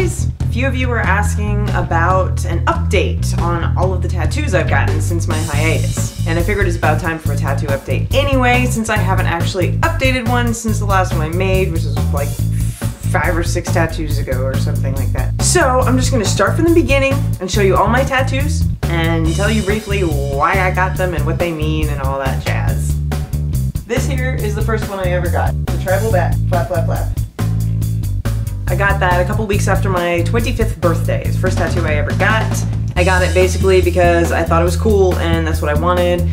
guys! A few of you were asking about an update on all of the tattoos I've gotten since my hiatus. And I figured it's about time for a tattoo update anyway, since I haven't actually updated one since the last one I made, which was like 5 or 6 tattoos ago or something like that. So I'm just gonna start from the beginning and show you all my tattoos and tell you briefly why I got them and what they mean and all that jazz. This here is the first one I ever got. The tribal bat, flap, flap, flap. I got that a couple weeks after my 25th birthday. It's the first tattoo I ever got. I got it basically because I thought it was cool and that's what I wanted,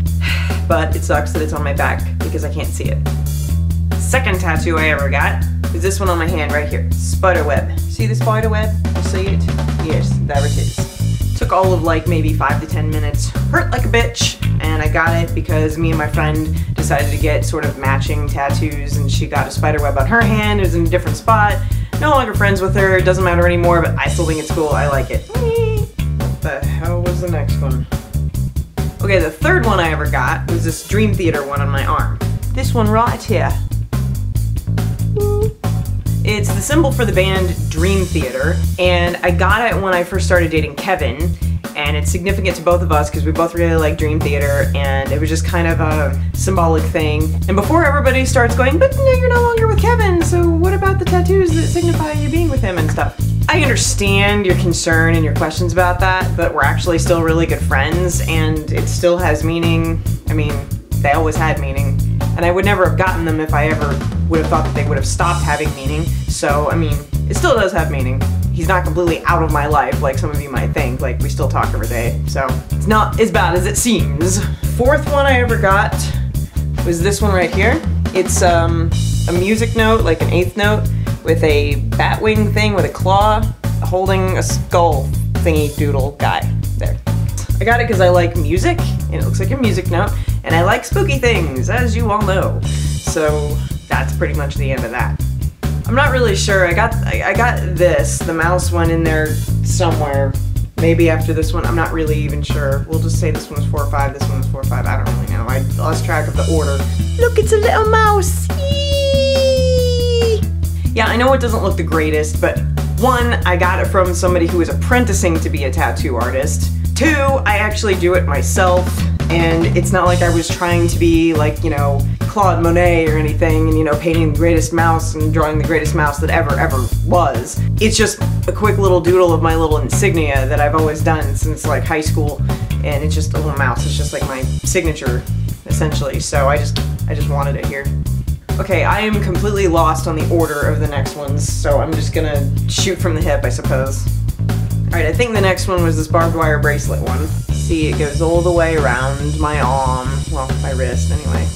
but it sucks that it's on my back because I can't see it. Second tattoo I ever got is this one on my hand right here. Spider web. See the spider web? You see it? Yes, there it is. Took all of like maybe 5 to 10 minutes. Hurt like a bitch. And I got it because me and my friend decided to get sort of matching tattoos, and she got a spider web on her hand. It was in a different spot. No longer friends with her. It doesn't matter anymore, but I still think it's cool. I like it. What the hell was the next one? Okay, the third one I ever got was this Dream Theater one on my arm. This one right here. It's the symbol for the band Dream Theater, and I got it when I first started dating Kevin, and it's significant to both of us because we both really like Dream Theater, and it was just kind of a symbolic thing. And before everybody starts going, but no, you're no longer with Kevin, so what about the tattoos that signify you being with him and stuff? I understand your concern and your questions about that, but we're actually still really good friends, and it still has meaning. I mean, they always had meaning. And I would never have gotten them if I ever would have thought that they would have stopped having meaning. So, I mean, it still does have meaning. He's not completely out of my life like some of you might think. Like, we still talk every day. So, it's not as bad as it seems. Fourth one I ever got was this one right here. It's a music note, like an 8th note, with a bat wing thing with a claw holding a skull thingy doodle guy. There. I got it because I like music, and it looks like a music note, and I like spooky things, as you all know. So that's pretty much the end of that. I'm not really sure. I got this, the mouse one, in there somewhere. Maybe after this one. I'm not really even sure. We'll just say this one was 4 or 5, this one was 4 or 5. I don't really know. I lost track of the order. Look, it's a little mouse. Eee! Yeah, I know it doesn't look the greatest, but 1, I got it from somebody who was apprenticing to be a tattoo artist. 2, I actually do it myself, and it's not like I was trying to be like, you know, Claude Monet or anything, and, you know, painting the greatest mouse and drawing the greatest mouse that ever was. It's just a quick little doodle of my little insignia that I've always done since like high school, and it's just a little mouse. It's just like my signature, essentially, so I just wanted it here. Okay, I am completely lost on the order of the next ones, so I'm just gonna shoot from the hip, I suppose. Alright, I think the next one was this barbed wire bracelet one. See, it goes all the way around my arm, well, my wrist anyway.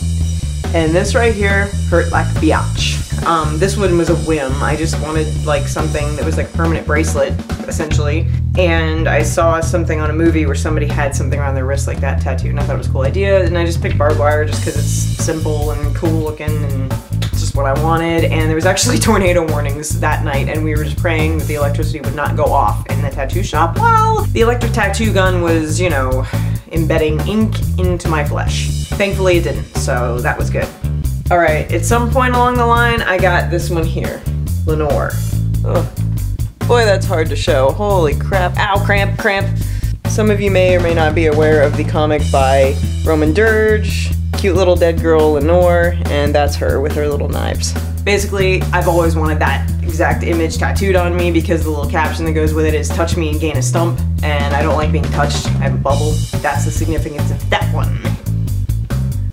And this right here hurt like a biatch. This one was a whim. I just wanted like something that was like a permanent bracelet, essentially. And I saw something on a movie where somebody had something around their wrist like that tattooed, and I thought it was a cool idea. And I just picked barbed wire just because it's simple and cool looking, and it's just what I wanted. And there was actually tornado warnings that night, and we were just praying that the electricity would not go off in the tattoo shop while the electric tattoo gun was, you know, embedding ink into my flesh. Thankfully it didn't, so that was good. Alright, at some point along the line, I got this one here. Lenore. Oh, boy, that's hard to show. Holy crap. Ow, cramp. Some of you may or may not be aware of the comic by Roman Dirge. Cute little dead girl Lenore, and that's her with her little knives. Basically, I've always wanted that exact image tattooed on me because the little caption that goes with it is "touch me and gain a stump," and I don't like being touched. I have a bubble. That's the significance of that one.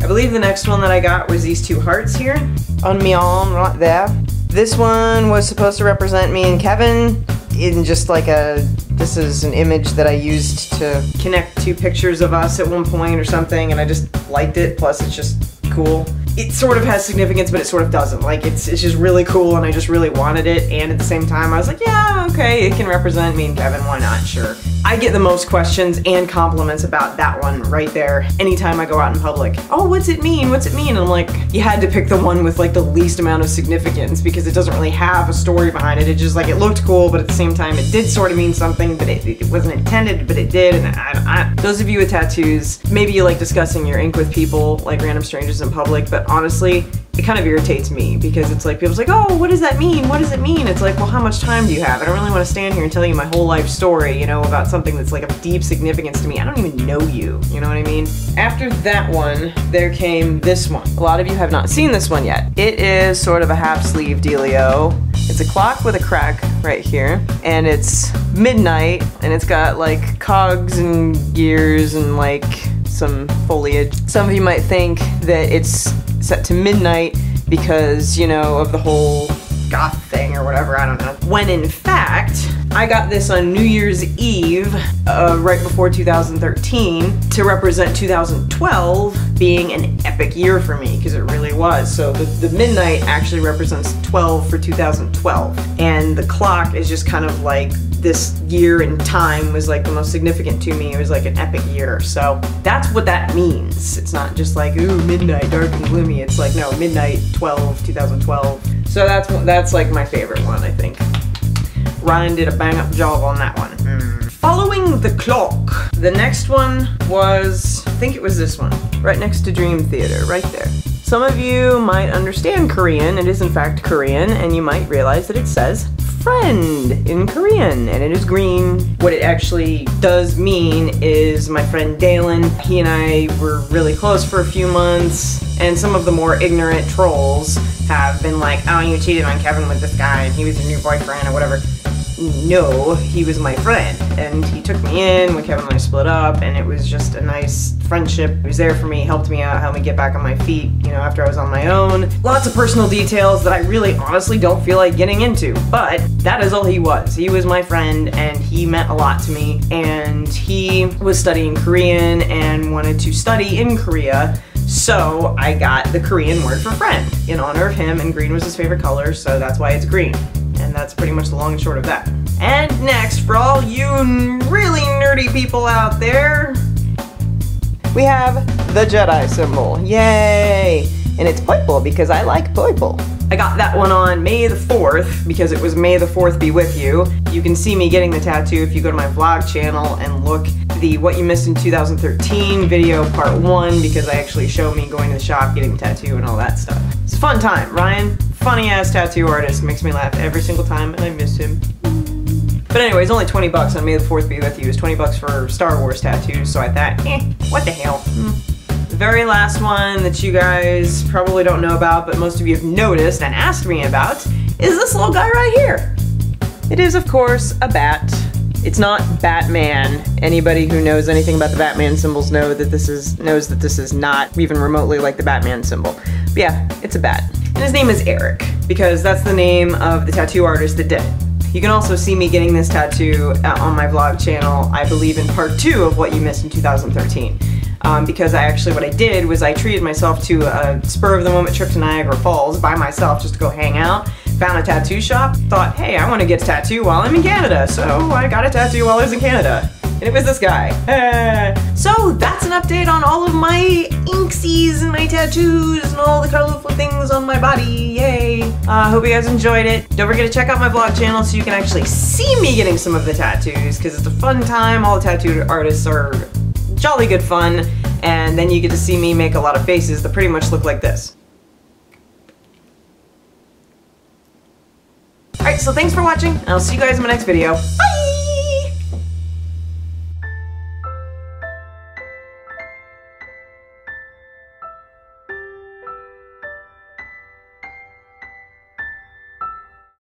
I believe the next one that I got was these 2 hearts here on my arm right there. This one was supposed to represent me and Kevin in just like this is an image that I used to connect 2 pictures of us at one point or something, and I just liked it, plus it's just cool. It sort of has significance, but it sort of doesn't. Like, it's just really cool, and I just really wanted it, and at the same time I was like, yeah, okay, it can represent me and Kevin, why not, sure. I get the most questions and compliments about that one right there anytime I go out in public. Oh, what's it mean? What's it mean? And I'm like, you had to pick the one with like the least amount of significance because it doesn't really have a story behind it. It just like, it looked cool, but at the same time it did sort of mean something, but it wasn't intended, but it did. And those of you with tattoos, maybe you like discussing your ink with people, like random strangers in public, but honestly, it kind of irritates me because it's like, people's like, oh, what does that mean? What does it mean? It's like, well, how much time do you have? I don't really want to stand here and tell you my whole life story, you know, about something that's like of deep significance to me. I don't even know you know what I mean? After that one, there came this one. A lot of you have not seen this one yet. It is sort of a half sleeve dealio. It's a clock with a crack right here, and it's midnight, and it's got like cogs and gears and like some foliage. Some of you might think that it's set to midnight because, you know, of the whole goth thing or whatever, I don't know. When in fact, I got this on New Year's Eve, right before 2013, to represent 2012 being an epic year for me, because it really was. So the midnight actually represents 12 for 2012, and the clock is just kind of like this year in time was like the most significant to me. It was like an epic year. So that's what that means. It's not just like, ooh, midnight, dark and gloomy. It's like, no, midnight 2012. So that's like my favorite one, I think. Ryan did a bang up job on that one. Following the clock, the next one was, I think it was this one, right next to Dream Theater, right there. Some of you might understand Korean. It is in fact Korean, and you might realize that it says friend in Korean, and it is green. What it actually does mean is my friend Dalen, he and I were really close for a few months, and some of the more ignorant trolls have been like, oh, you cheated on Kevin with this guy and he was your new boyfriend or whatever. No, he was my friend, and he took me in when Kevin and I split up, and it was just a nice friendship. He was there for me, helped me out, helped me get back on my feet, you know, after I was on my own. Lots of personal details that I really honestly don't feel like getting into, but that is all he was. He was my friend, and he meant a lot to me, and he was studying Korean and wanted to study in Korea. So I got the Korean word for friend in honor of him, and green was his favorite color, so that's why it's green. And that's pretty much the long and short of that. And next, for all you really nerdy people out there, we have the Jedi Symbol. Yay! And it's purple because I like purple. I got that one on May the 4th because it was May the 4th be with you. You can see me getting the tattoo if you go to my vlog channel and look the What You Missed in 2013 video part 1, because I actually show me going to the shop, getting the tattoo and all that stuff. It's a fun time. Ryan, funny ass tattoo artist, makes me laugh every single time, and I miss him. But anyways, only 20 bucks on May the 4th be with you. It's 20 bucks for Star Wars tattoos, so I thought, what the hell. The very last one that you guys probably don't know about, but most of you have noticed and asked me about, is this little guy right here. It is, of course, a bat. It's not Batman. Anybody who knows anything about the Batman symbols knows that this is not even remotely like the Batman symbol. But yeah, it's a bat. And his name is Eric, because that's the name of the tattoo artist that did it. You can also see me getting this tattoo on my vlog channel, I believe in part 2 of What You Missed in 2013. Because what I did was I treated myself to a spur-of-the-moment trip to Niagara Falls by myself just to go hang out, found a tattoo shop, thought, hey, I want to get a tattoo while I'm in Canada, so I got a tattoo while I was in Canada. And it was this guy. So that's an update on all of my inksies and my tattoos and all the colorful things on my body. Yay! Hope you guys enjoyed it. Don't forget to check out my vlog channel so you can actually see me getting some of the tattoos, because it's a fun time. All the tattoo artists are jolly good fun, and then you get to see me make a lot of faces that pretty much look like this. Alright, so thanks for watching, and I'll see you guys in my next video. Bye!